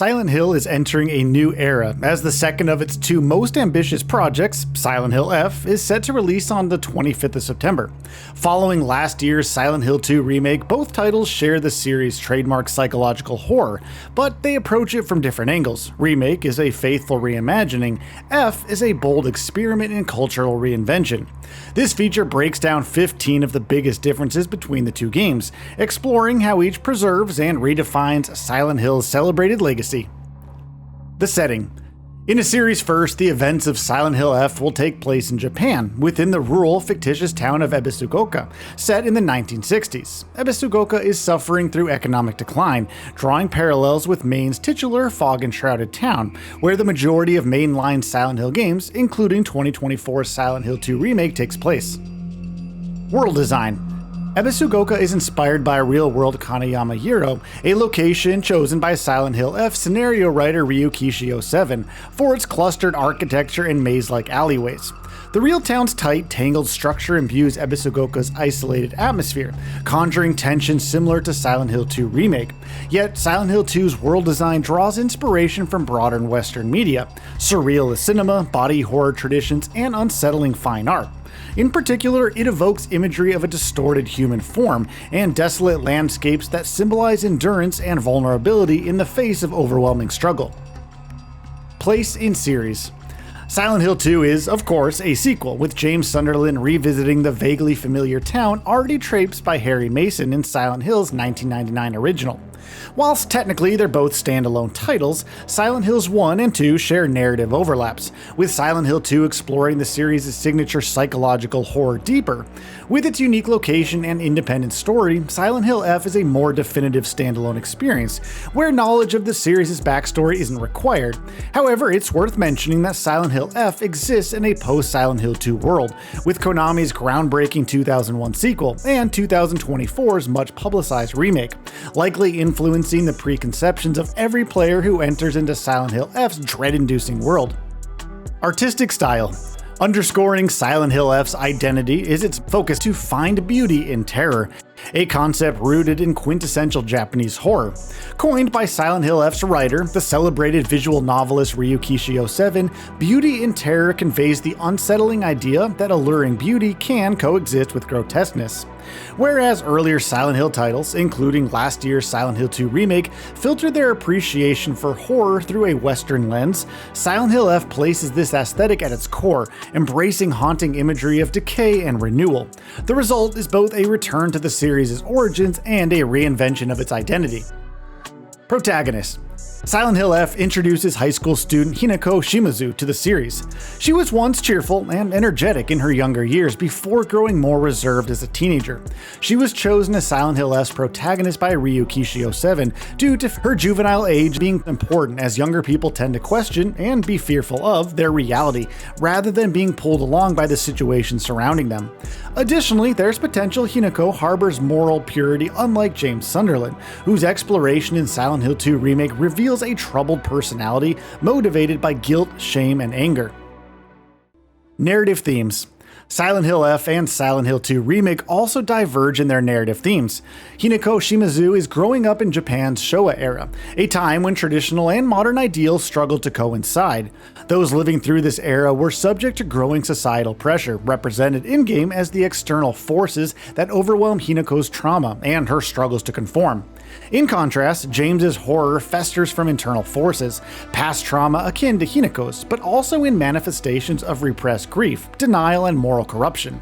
Silent Hill is entering a new era, as the second of its two most ambitious projects, Silent Hill F, is set to release on the 25th of September. Following last year's Silent Hill 2 remake, both titles share the series' trademark psychological horror, but they approach it from different angles. Remake is a faithful reimagining, F is a bold experiment in cultural reinvention. This feature breaks down 15 of the biggest differences between the two games, exploring how each preserves and redefines Silent Hill's celebrated legacy. The setting. In a series first, the events of Silent Hill F will take place in Japan, within the rural, fictitious town of Ebisugoka, set in the 1960s. Ebisugoka is suffering through economic decline, drawing parallels with Maine's titular fog-enshrouded town, where the majority of mainline Silent Hill games, including 2024's Silent Hill 2 Remake, takes place. World design. Ebisugoka is inspired by real-world Kaneyama Yiro, a location chosen by Silent Hill F scenario writer Ryu Kishio 7 for its clustered architecture and maze-like alleyways. The real town's tight, tangled structure imbues Ebisugoka's isolated atmosphere, conjuring tension similar to Silent Hill 2 Remake. Yet, Silent Hill 2's world design draws inspiration from broader Western media, surrealist cinema, body horror traditions, and unsettling fine art. In particular, it evokes imagery of a distorted human form and desolate landscapes that symbolize endurance and vulnerability in the face of overwhelming struggle. Place in series. Silent Hill 2 is, of course, a sequel, with James Sunderland revisiting the vaguely familiar town already traipsed by Harry Mason in Silent Hill's 1999 original. Whilst technically they're both standalone titles, Silent Hills 1 and 2 share narrative overlaps, with Silent Hill 2 exploring the series' signature psychological horror deeper. With its unique location and independent story, Silent Hill F is a more definitive standalone experience, where knowledge of the series' backstory isn't required. However, it's worth mentioning that Silent Hill F exists in a post-Silent Hill 2 world, with Konami's groundbreaking 2001 sequel and 2024's much-publicized remake, likely influencing the preconceptions of every player who enters into Silent Hill F's dread-inducing world. Artistic style. Underscoring Silent Hill F's identity is its focus to find beauty in terror, a concept rooted in quintessential Japanese horror. Coined by Silent Hill F's writer, the celebrated visual novelist Ryu Kishio 7, beauty in terror conveys the unsettling idea that alluring beauty can coexist with grotesqueness. Whereas earlier Silent Hill titles, including last year's Silent Hill 2 Remake, filtered their appreciation for horror through a Western lens, Silent Hill F places this aesthetic at its core, embracing haunting imagery of decay and renewal. The result is both a return to the series' origins and a reinvention of its identity. Protagonist. Silent Hill F introduces high school student Hinako Shimizu to the series. She was once cheerful and energetic in her younger years before growing more reserved as a teenager. She was chosen as Silent Hill F's protagonist by Ryu Kishio 7 due to her juvenile age being important, as younger people tend to question and be fearful of their reality, rather than being pulled along by the situation surrounding them. Additionally, there's potential Hinako harbors moral purity unlike James Sunderland, whose exploration in Silent Hill 2 Remake reveals a troubled personality motivated by guilt, shame, and anger. Narrative themes. Silent Hill F and Silent Hill 2 Remake also diverge in their narrative themes. Hinako Shimizu is growing up in Japan's Showa era, a time when traditional and modern ideals struggled to coincide. Those living through this era were subject to growing societal pressure, represented in-game as the external forces that overwhelm Hinako's trauma and her struggles to conform. In contrast, James's horror festers from internal forces, past trauma akin to Hinako's, but also in manifestations of repressed grief, denial, and moral corruption.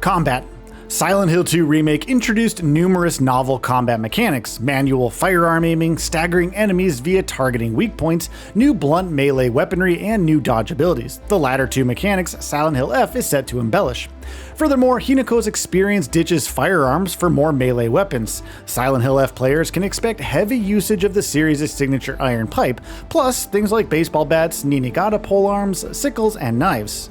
Combat. Silent Hill 2 Remake introduced numerous novel combat mechanics: manual firearm aiming, staggering enemies via targeting weak points, new blunt melee weaponry, and new dodge abilities. The latter two mechanics Silent Hill F is set to embellish. Furthermore, Hinako's experience ditches firearms for more melee weapons. Silent Hill F players can expect heavy usage of the series' signature iron pipe, plus things like baseball bats, ninigata polearms, sickles, and knives.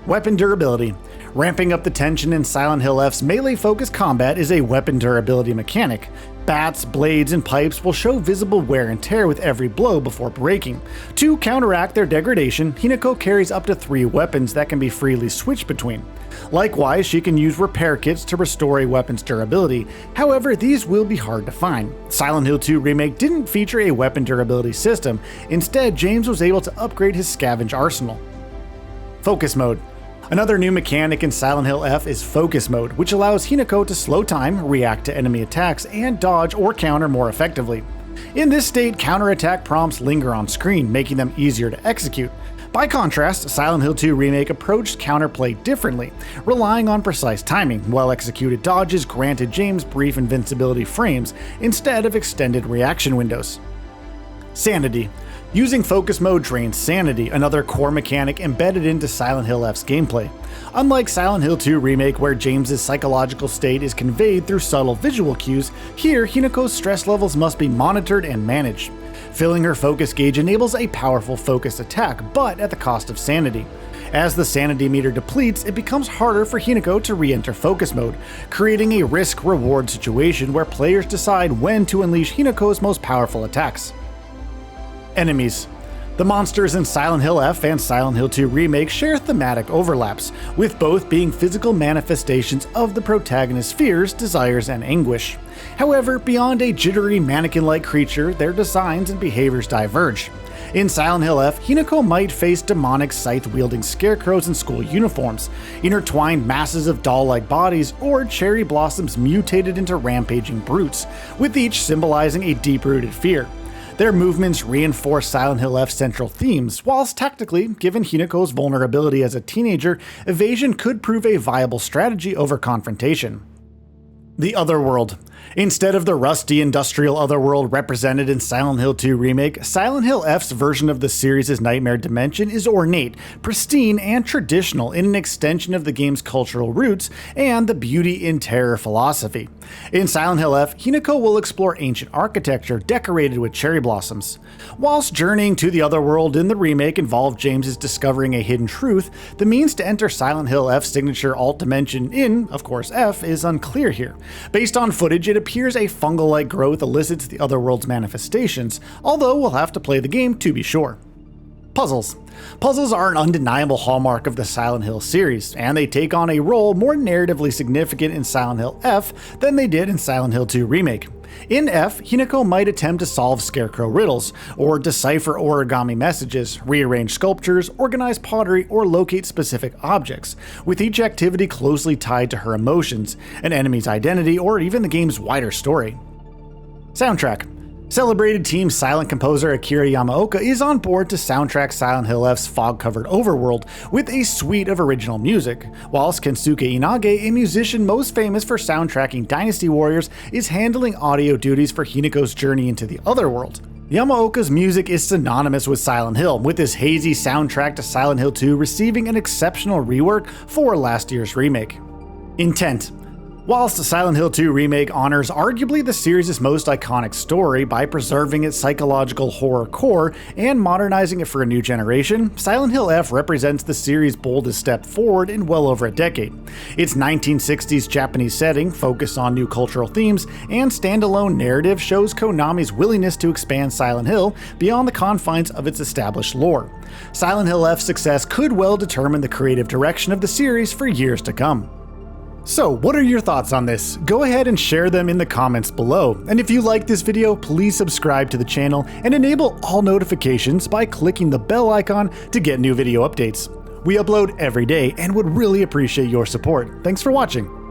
Weapon durability. Ramping up the tension in Silent Hill F's melee-focused combat is a weapon durability mechanic. Bats, blades, and pipes will show visible wear and tear with every blow before breaking. To counteract their degradation, Hinako carries up to 3 weapons that can be freely switched between. Likewise, she can use repair kits to restore a weapon's durability, however these will be hard to find. Silent Hill 2 Remake didn't feature a weapon durability system, instead James was able to upgrade his scavenge arsenal. Focus Mode. Another new mechanic in Silent Hill F is Focus Mode, which allows Hinako to slow time, react to enemy attacks, and dodge or counter more effectively. In this state, counterattack prompts linger on screen, making them easier to execute. By contrast, Silent Hill 2 Remake approached counterplay differently, relying on precise timing. Well-executed dodges granted James brief invincibility frames instead of extended reaction windows. Sanity. Using Focus Mode drains sanity, another core mechanic embedded into Silent Hill F's gameplay. Unlike Silent Hill 2 Remake, where James's psychological state is conveyed through subtle visual cues, here Hinako's stress levels must be monitored and managed. Filling her focus gauge enables a powerful focused attack, but at the cost of sanity. As the sanity meter depletes, it becomes harder for Hinako to re-enter Focus Mode, creating a risk-reward situation where players decide when to unleash Hinako's most powerful attacks. Enemies. The monsters in Silent Hill F and Silent Hill 2 Remake share thematic overlaps, with both being physical manifestations of the protagonist's fears, desires, and anguish. However, beyond a jittery mannequin-like creature, their designs and behaviors diverge. In Silent Hill F, Hinako might face demonic scythe-wielding scarecrows in school uniforms, intertwined masses of doll-like bodies, or cherry blossoms mutated into rampaging brutes, with each symbolizing a deep-rooted fear. Their movements reinforce Silent Hill F's central themes, whilst tactically, given Hinako's vulnerability as a teenager, evasion could prove a viable strategy over confrontation. The Otherworld. Instead of the rusty industrial otherworld represented in Silent Hill 2 Remake, Silent Hill F's version of the series' nightmare dimension is ornate, pristine, and traditional in an extension of the game's cultural roots and the beauty in terror philosophy. In Silent Hill F, Hinako will explore ancient architecture decorated with cherry blossoms. Whilst journeying to the Otherworld in the remake involved James discovering a hidden truth, the means to enter Silent Hill F's signature alt dimension in, of course, F is unclear here. Based on footage, it appears a fungal-like growth elicits the Otherworld's manifestations, although we'll have to play the game to be sure. Puzzles. Puzzles are an undeniable hallmark of the Silent Hill series, and they take on a role more narratively significant in Silent Hill F than they did in Silent Hill 2 Remake. In F, Hinako might attempt to solve scarecrow riddles, or decipher origami messages, rearrange sculptures, organize pottery, or locate specific objects, with each activity closely tied to her emotions, an enemy's identity, or even the game's wider story. Soundtrack. Celebrated Team Silent composer Akira Yamaoka is on board to soundtrack Silent Hill F's fog-covered overworld with a suite of original music, whilst Kensuke Inage, a musician most famous for soundtracking Dynasty Warriors, is handling audio duties for Hinako's journey into the Otherworld. Yamaoka's music is synonymous with Silent Hill, with his hazy soundtrack to Silent Hill 2 receiving an exceptional rework for last year's remake. Intent. Whilst Silent Hill 2 Remake honors arguably the series' most iconic story by preserving its psychological horror core and modernizing it for a new generation, Silent Hill F represents the series' boldest step forward in well over a decade. Its 1960s Japanese setting, focus on new cultural themes, and standalone narrative shows Konami's willingness to expand Silent Hill beyond the confines of its established lore. Silent Hill F's success could well determine the creative direction of the series for years to come. So, what are your thoughts on this? Go ahead and share them in the comments below. And if you like this video, please subscribe to the channel and enable all notifications by clicking the bell icon to get new video updates. We upload every day and would really appreciate your support. Thanks for watching.